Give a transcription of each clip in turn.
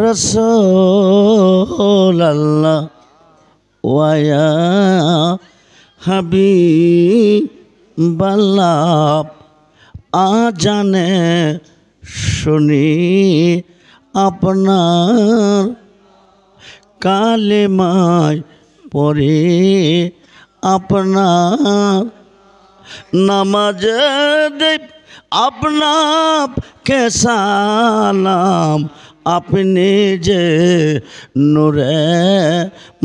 রাসূলাল্লাহ ওয়া ইয়া হাবিবাল্লাহ আজানে শুনি আপনার কালেমায় পড়ে আপনার নামাজে দেব আপনাকে সালাম আপনি যে নূরে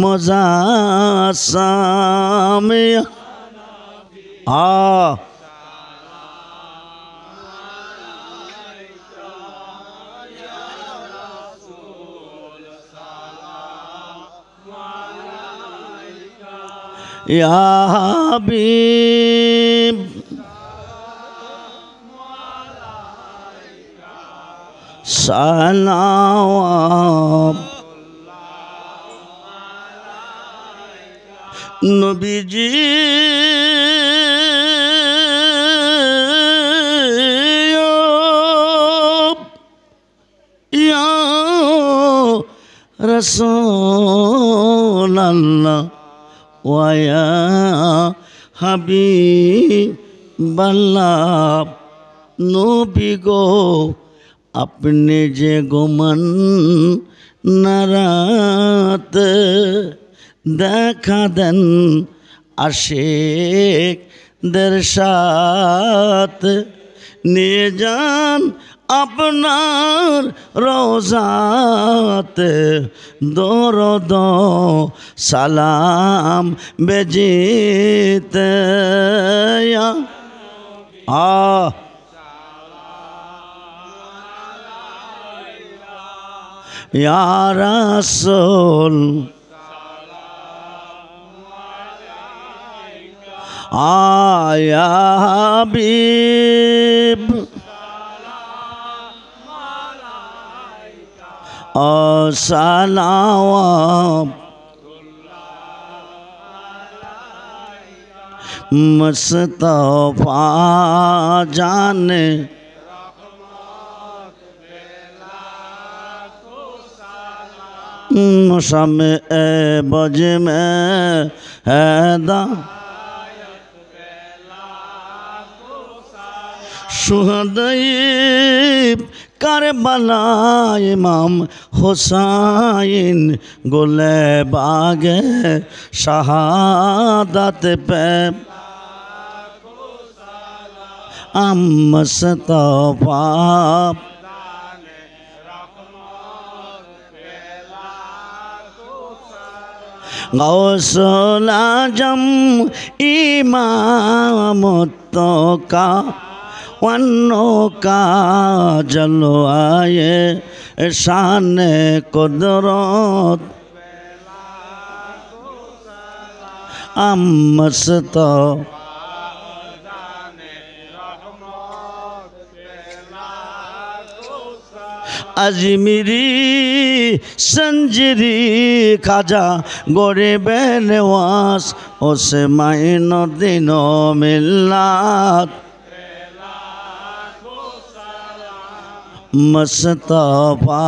মুজাসসাম ইয়া হাবিব সালাম নবীজি ইয়া রাসূলাল্লাহ ওয়া ইয়া হাবিবাল্লাহ নবী গো আপনি যে গোমান নারাত দেখা দেন আশিকদের সাথে নিয়ে যান আপনার রওজাতে দরদ সালাম বেজিতে ইয়া রাসূল ইয়া হাবিব সালাম মুস্তাফা জানে मौसम बज में हैदा शुहदई करबला इमाम हुसैन गुले बागे शहादत पे मुस्तफा गौसुल आजम इमामत का वन्नों का जलवाए शान कुदरत मुस्तफा अजमेरी संजरी खाजा गरीबे नवाज उसे मायनो दिनो मिल्लात मुस्तफा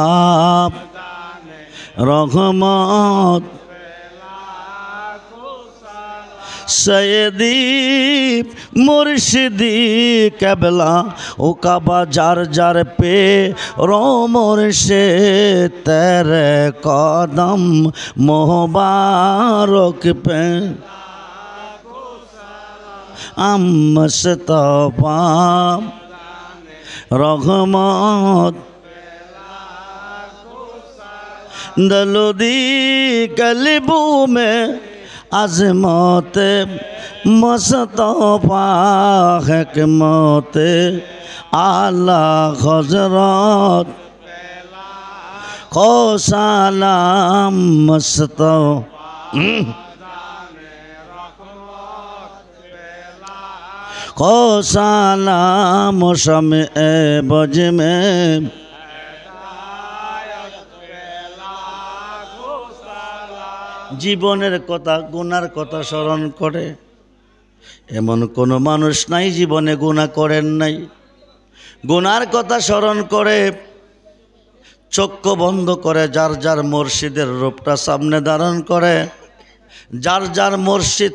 रहमत सैयदी मुर्शिदी कबला उकाबा जार जार पे रो मुर्शे तेरे कदम मुबारक पे मुस्तफा रहमत दलुदी कल्बू में अज़मत मुस्तफा हिकमत आला हज़रत को सलाम मुस्तफा को सलाम शम्ए बज में জীবনের কথা গুনার কথা স্মরণ করে এমন কোনো মানুষ নাই জীবনে গুনাহ করেন নাই। গুনার কথা স্মরণ করে চক্ষু বন্ধ করে যার যার মুর্শিদের রূপটা সামনে ধারণ করে, যার যার মুর্শিদ